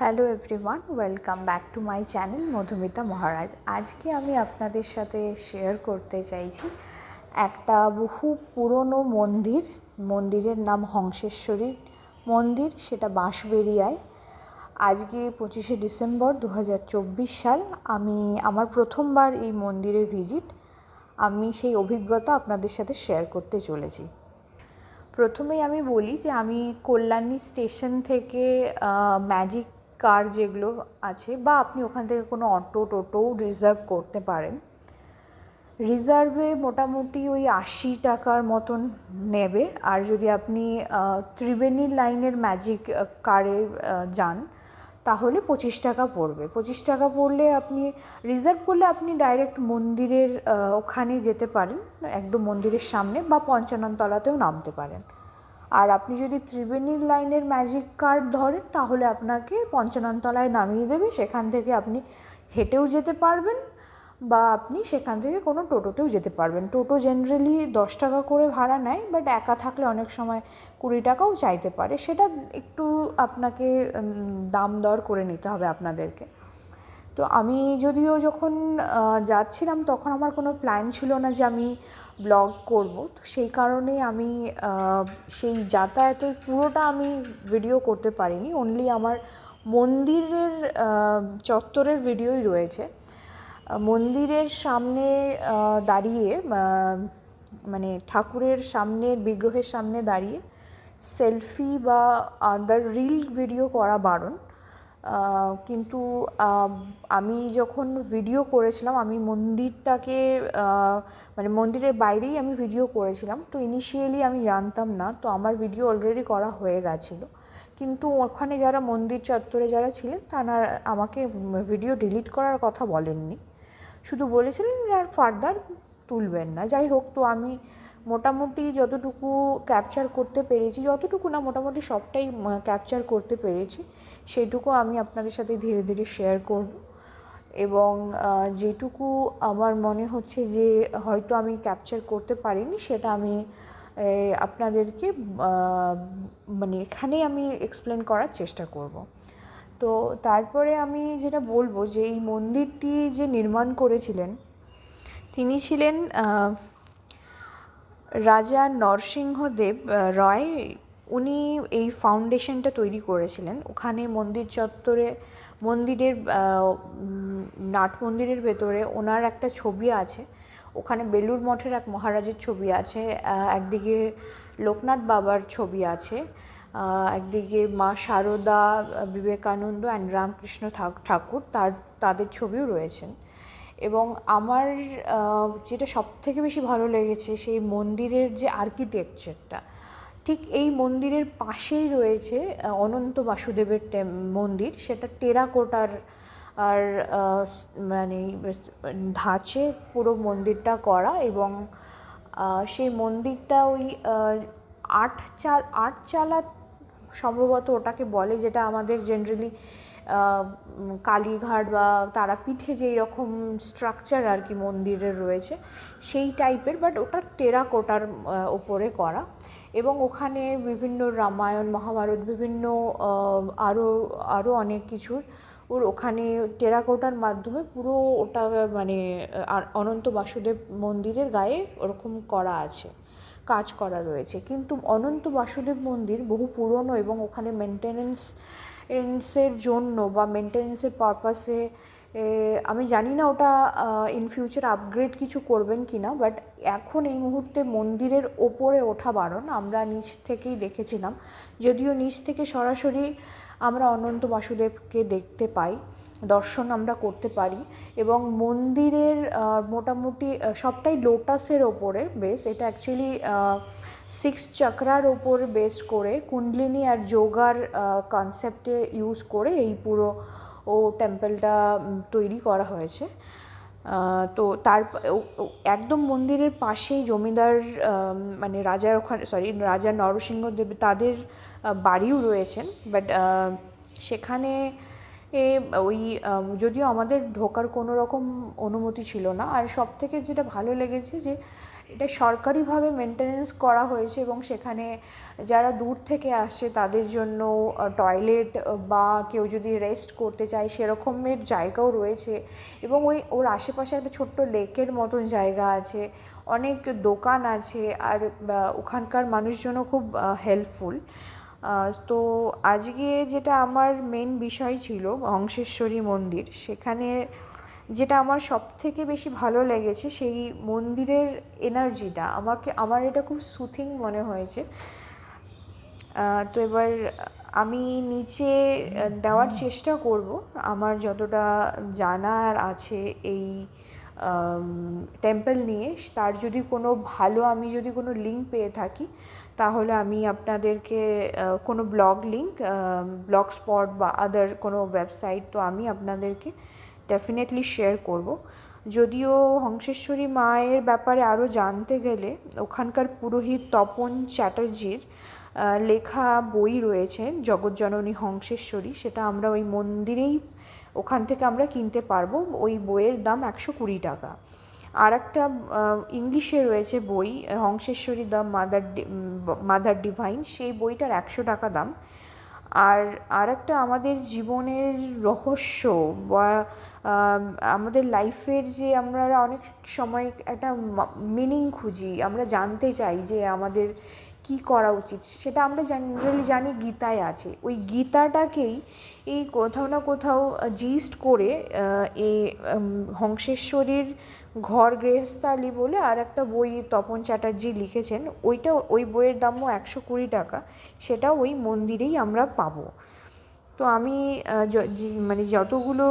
Hello everyone, welcome back to my channel Madhumita Maharaj. আজকে আমি আপনাদের সাথে শেয়ার করতে চাইছি একটা বহু পুরনো মন্দিরের নাম হংসেশ্বরী মন্দির, সেটা বাঁশবেড়িয়ায়। আজকে 25শে ডিসেম্বর 2024 সাল। আমি আমার প্রথমবার এই মন্দিরে ভিজিট। আমি সেই অভিজ্ঞতা আপনাদের সাথে শেয়ার করতে চলেছি। প্রথমেই আমি বলি যে আমি কল্যাণী স্টেশন থেকে ম্যাজিক কার যেগুলো আছে, বা আপনি ওখান থেকে কোনো টোটোও রিজার্ভ করতে পারেন। রিজার্ভে মোটামুটি ওই 80 টাকার মতন নেবে। আর যদি আপনি ত্রিবেণী লাইনের ম্যাজিক কারে যান তাহলে 25 টাকা পড়বে। 25 টাকা পড়লে আপনি রিজার্ভ করলে আপনি ডাইরেক্ট মন্দিরের ওখানে যেতে পারেন, একদম মন্দিরের সামনে, বা পঞ্চানন তলাতেও নামতে পারেন। আর আপনি যদি ত্রিবেণী লাইনের ম্যাজিক কার ধরেন তাহলে আপনাকে পঞ্চানন তলায় নামিয়ে দেবে। সেখান থেকে আপনি হেঁটেও যেতে পারবেন, বা আপনি সেখান থেকে কোনো টোটোতেও যেতে পারবেন। টোটো জেনারেলি 10 টাকা করে ভাড়া নেয়, বাট একা থাকলে অনেক সময় 20 টাকাও চাইতে পারে। সেটা একটু আপনাকে দাম দর করে নিতে হবে আপনাদেরকে। তো আমি যদিও যখন যাচ্ছিলাম তখন আমার কোনো প্ল্যান ছিল না যে আমি ব্লগ করব, তো সেই কারণে আমি সেই যাতায়াতের পুরোটা আমি ভিডিও করতে পারিনি। অনলি আমার মন্দিরের চত্বরের ভিডিওই রয়েছে। মন্দিরের সামনে দাঁড়িয়ে, মানে ঠাকুরের সামনের বিগ্রহের সামনে দাঁড়িয়ে সেলফি বা আদার রিল ভিডিও করা বারণ। কিন্তু আমি যখন ভিডিও করেছিলাম, আমি মন্দিরটাকে মানে মন্দিরের বাইরেই আমি ভিডিও করেছিলাম। তো ইনিশিয়ালি আমি জানতাম না, তো আমার ভিডিও অলরেডি করা হয়ে গেছিলো। কিন্তু ওখানে যারা মন্দির চত্বরে যারা ছিলেন তারা আমাকে ভিডিও ডিলিট করার কথা বলেননি, শুধু বলেছিলেন আর ফার্দার তুলবেন না। যাই হোক, তো আমি মোটামুটি যতটুকু ক্যাপচার করতে পেরেছি, যতটুকু না মোটামুটি সবটাই ক্যাপচার করতে পেরেছি, সেইটুকু আমি আপনাদের সাথে ধীরে ধীরে শেয়ার করব। এবং যেটুকু আমার মনে হচ্ছে যে হয়তো আমি ক্যাপচার করতে পারিনি, সেটা আমি আপনাদেরকে মানে এখানেই আমি এক্সপ্লেন করার চেষ্টা করব। তো তারপরে আমি যেটা বলবো যে এই মন্দিরটি যে নির্মাণ করেছিলেন তিনি ছিলেন রাজা নরসিংহদেব রায়। উনি এই ফাউন্ডেশনটা তৈরি করেছিলেন। ওখানে মন্দির চত্বরে মন্দিরের নাট মন্দিরের ভেতরে ওনার একটা ছবি আছে। ওখানে বেলুড় মঠের এক মহারাজের ছবি আছে, একদিকে লোকনাথ বাবার ছবি আছে, একদিকে মা শারদা, বিবেকানন্দ অ্যান্ড রামকৃষ্ণ ঠাকুর তাদের ছবিও রয়েছেন। এবং আমার যেটা সবথেকে বেশি ভালো লেগেছে সেই মন্দিরের যে আর্কিটেকচারটা, ঠিক এই মন্দিরের পাশেই রয়েছে অনন্ত বাসুদেবের মন্দির। সেটা টেরাকোটার আর মানে ধাঁচে পুরো মন্দিরটা করা। এবং সেই মন্দিরটা ওই আট চালা সম্ভবত ওটাকে বলে, যেটা আমাদের জেনারেলি কালীঘাট বা তারাপীঠে যেই রকম স্ট্রাকচার আর কি মন্দিরের রয়েছে সেই টাইপের, বাট ওটা টেরাকোটার ওপরে করা। এবং ওখানে বিভিন্ন রামায়ণ মহাভারত বিভিন্ন আরও অনেক কিছুর ওখানে টেরাকোটার মাধ্যমে পুরো ওটা মানে অনন্ত বাসুদেব মন্দিরের গায়ে ওরকম করা আছে, কাজ করা রয়েছে। কিন্তু অনন্ত বাসুদেব মন্দির বহু পুরনো এবং ওখানে মেনটেন্যান্সের জন্য বা মেনটেন্যান্সের পারপাসে আমি জানি না ওটা ইন ফিউচার আপগ্রেড কিছু করবেন কি না, বাট এখন এই মুহূর্তে মন্দিরের ওপরে ওঠা বারণ। আমরা নিচ থেকেই দেখেছিলাম, যদিও নিচ থেকে সরাসরি আমরা অনন্ত বাসুদেবকে দেখতে পাই, দর্শন আমরা করতে পারি। এবং মন্দিরের মোটামুটি সবটাই লোটাসের ওপরে বেস। এটা অ্যাকচুয়ালি 6 চক্রার ওপর বেস করে কুণ্ডলিনী আর যোগার কনসেপ্টে ইউজ করে এই পুরো টেম্পলটা তৈরি করা হয়েছে। তো তার একদম মন্দিরের পাশেই জমিদার মানে রাজার ওখানে রাজা নরসিংহদেব তাদের বাড়িও রয়েছেন। বাট সেখানে ওই যদিও আমাদের ঢোকার কোনো রকম অনুমতি ছিল না। আর সবথেকে যেটা ভালো লেগেছে যে এটা সরকারিভাবে মেনটেনেন্স করা হয়েছে এবং সেখানে যারা দূর থেকে আসছে তাদের জন্য টয়লেট বা কেউ যদি রেস্ট করতে চায় সেরকমের জায়গাও রয়েছে এবং ওর আশেপাশে একটা ছোট্ট লেকের মতন জায়গা আছে, অনেক দোকান আছে, আর ওখানকার মানুষজনও খুব হেল্পফুল। তো আজকে যেটা আমার মেন বিষয় ছিল হংসেশ্বরী মন্দির, সেখানে যেটা আমার সবথেকে বেশি ভালো লেগেছে সেই মন্দিরের এনার্জিটা, আমার এটা খুব সুথিং মনে হয়েছে। তো এবার আমি নিচে দেওয়ার চেষ্টা করব আমার যতটা জানার আছে এই টেম্পল নিয়ে, তার যদি কোনো ভালো আমি যদি কোনো লিঙ্ক পেয়ে থাকি তাহলে আমি আপনাদেরকে কোনো ব্লগ লিঙ্ক, ব্লগ স্পট বা আদার কোনো ওয়েবসাইট, তো আমি আপনাদেরকে ডেফিনেটলি শেয়ার করব। যদিও হংসেশ্বরী মায়ের ব্যাপারে আরও জানতে গেলে ওখানকার পুরোহিত তপন চ্যাটার্জির লেখা বই রয়েছে জগৎজননী হংসেশ্বরী, সেটা আমরা ওই মন্দিরেই ওখান থেকে আমরা কিনতে পারবো। ওই বইয়ের দাম 120 টাকা। আর একটা ইংলিশে রয়েছে বই হংসেশ্বরী দ্য মাদার ডিভাইন, সেই বইটার 100 টাকা দাম। আর একটা আমাদের জীবনের রহস্য বা আমাদের লাইফের যে আমরা অনেক সময় একটা মিনিং খুঁজি, আমরা জানতে চাই যে আমাদের কী করা উচিত, সেটা আমরা জেনারেলি জানি গীতায় আছে। ওই গীতাটাকেই এই কোথাও না কোথাও জিস্ট করে এই হংসেশ্বরীর ঘর গৃহস্থালি বলে আর একটা বই তপন চ্যাটার্জি লিখেছেন, ওই বইয়ের দামও 120 টাকা, সেটা ওই মন্দিরেই আমরা পাবো। তো আমি মানে যতগুলো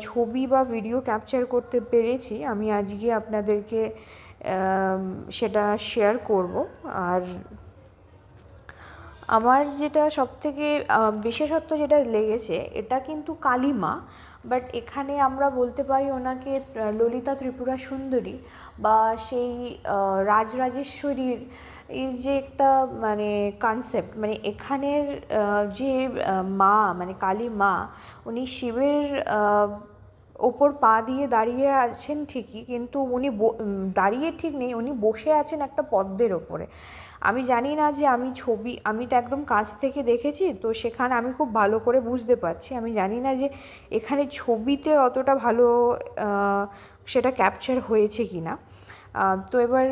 ছবি বা ভিডিও ক্যাপচার করতে পেরেছি আমি আজকে আপনাদেরকে সেটা শেয়ার করব। আর আমার যেটা সবথেকে বিশেষত্ব যেটা লেগেছে, এটা কিন্তু কালী মা, বাট এখানে আমরা বলতে পারি ওনাকে ললিতা ত্রিপুরা সুন্দরী বা সেই রাজরাজেশ্বরীর এর যে একটা মানে কনসেপ্ট, মানে এখানের যে মা মানে কালী মা, উনি শিবের ওপর পা দিয়ে দাঁড়িয়ে আছেন ঠিকই, কিন্তু উনি দাঁড়িয়ে ঠিক নেই, উনি বসে আছেন একটা পদ্মের ওপরে। আমি জানি না যে আমি তো একদম কাছ থেকে দেখেছি, তো সেখানে আমি খুব ভালো করে বুঝতে পারছি। আমি জানি না যে এখানে ছবিতে অতটা ভালো সেটা ক্যাপচার হয়েছে কি না। তো এবার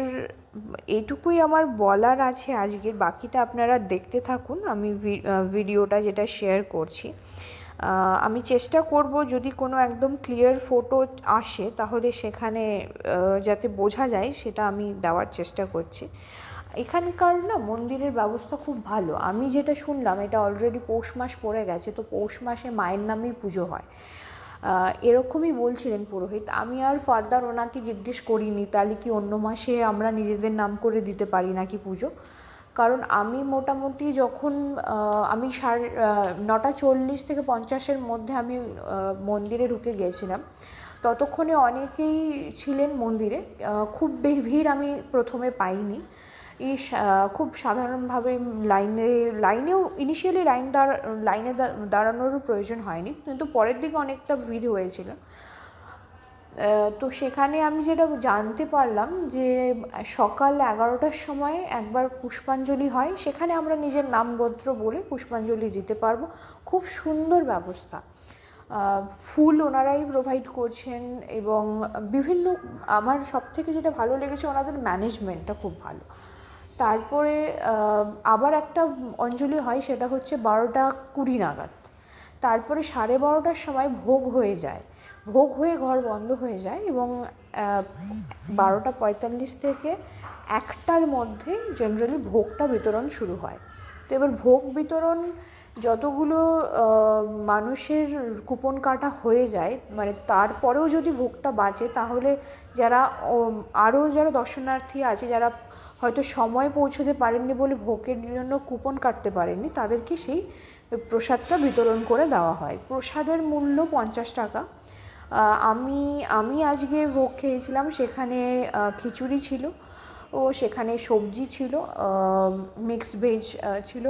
এইটুকুই আমার বলার আছে আজকের, বাকিটা আপনারা দেখতে থাকুন আমি ভিডিওটা যেটা শেয়ার করছি। আমি চেষ্টা করব যদি কোনো একদম ক্লিয়ার ফটো আসে তাহলে সেখানে যাতে বোঝা যায় সেটা আমি দেওয়ার চেষ্টা করছি। এখানকার না মন্দিরের ব্যবস্থা খুব ভালো। আমি যেটা শুনলাম, এটা অলরেডি পৌষ মাস পড়ে গেছে, তো পৌষ মাসে মায়ের নামেই পুজো হয় এরকমই বলছিলেন পুরোহিত। আমি আর ফার্দার ওনাকে জিজ্ঞেস করিনি তাহলে কি অন্য মাসে আমরা নিজেদের নাম করে দিতে পারি নাকি পুজো, কারণ আমি মোটামুটি যখন আমি 9:40 থেকে 50-এর মধ্যে আমি মন্দিরে ঢুকে গিয়েছিলাম, ততক্ষণে অনেকেই ছিলেন মন্দিরে। খুব ভিড় আমি প্রথমে পাইনি, খুব সাধারণভাবে লাইনেও ইনিশিয়ালি লাইনে দাঁড়ানোরও প্রয়োজন হয়নি, কিন্তু পরের দিকে অনেকটা ভিড় হয়েছিল। তো সেখানে আমি যেটা জানতে পারলাম যে সকাল 11টার সময় একবার পুষ্পাঞ্জলি হয়, সেখানে আমরা নিজের নাম গোত্র বলে পুষ্পাঞ্জলি দিতে পারবো। খুব সুন্দর ব্যবস্থা, ফুল ওনারাই প্রোভাইড করছেন এবং বিভিন্ন, আমার সবথেকে যেটা ভালো লেগেছে ওনাদের ম্যানেজমেন্টটা খুব ভালো। তারপরে আবার একটা অঞ্জলি হয়, সেটা হচ্ছে 12:20 নাগাদ। তারপরে 12:30টার সময় ভোগ হয়ে যায়, ভোগ হয়ে ঘর বন্ধ হয়ে যায় এবং 12:45 থেকে 1টার মধ্যে জেনারেলি ভোগটা বিতরণ শুরু হয়। তো এবার ভোগ বিতরণ যতগুলো মানুষের কুপন কাটা হয়ে যায়, মানে তারপরেও যদি ভোগটা বাঁচে তাহলে যারা দর্শনার্থী আছে, যারা হয়তো সময় পৌঁছতে পারেননি বলে ভোগের জন্য কুপন কাটতে পারেননি, তাদেরকে সেই প্রসাদটা বিতরণ করে দেওয়া হয়। প্রসাদের মূল্য 50 টাকা। আমি আজকে ভোগ খেয়েছিলাম, সেখানে খিচুড়ি ছিল ও সেখানে সবজি ছিল, মিক্স ভেজ ছিল,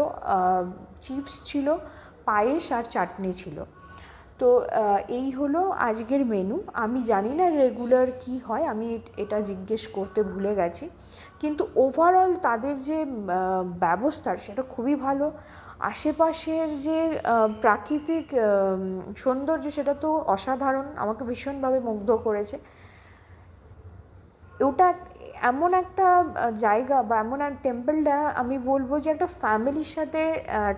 চিপস ছিল, পায়েস আর চাটনি ছিল। তো এই হলো আজকের মেনু। আমি জানি না রেগুলার কি হয়, আমি এটা জিজ্ঞেস করতে ভুলে গেছি, কিন্তু ওভারঅল তাদের যে ব্যবস্থা সেটা খুবই ভালো। আশেপাশের যে প্রাকৃতিক সৌন্দর্য সেটা তো অসাধারণ, আমাকে ভীষণভাবে মুগ্ধ করেছে। ওটা এমন একটা জায়গা বা এমন এক টেম্পলটা আমি বলবো যে একটা ফ্যামিলির সাথে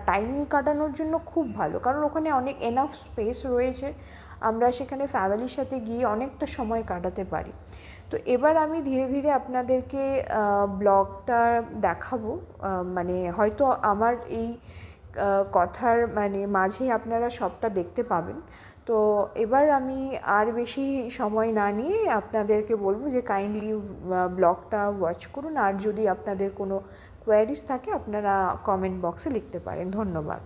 টাইম কাটানোর জন্য খুব ভালো, কারণ ওখানে অনেক এনাফ স্পেস রয়েছে, আমরা সেখানে ফ্যামিলির সাথে গিয়ে অনেকটা সময় কাটাতে পারি। তো এবার আমি ধীরে ধীরে আপনাদেরকে ব্লগটা দেখাবো, মানে হয়তো আমার এই কথার মানে মাঝে আপনারা সবটা দেখতে পাবেন। তো এবার আমি আর বেশি সময় না নিয়ে আপনাদেরকে বলবো যে কাইন্ডলি ব্লগটা ওয়াচ করুন, আর যদি আপনাদের কোনো কোয়ারিজ থাকে আপনারা কমেন্ট বক্সে লিখতে পারেন। ধন্যবাদ।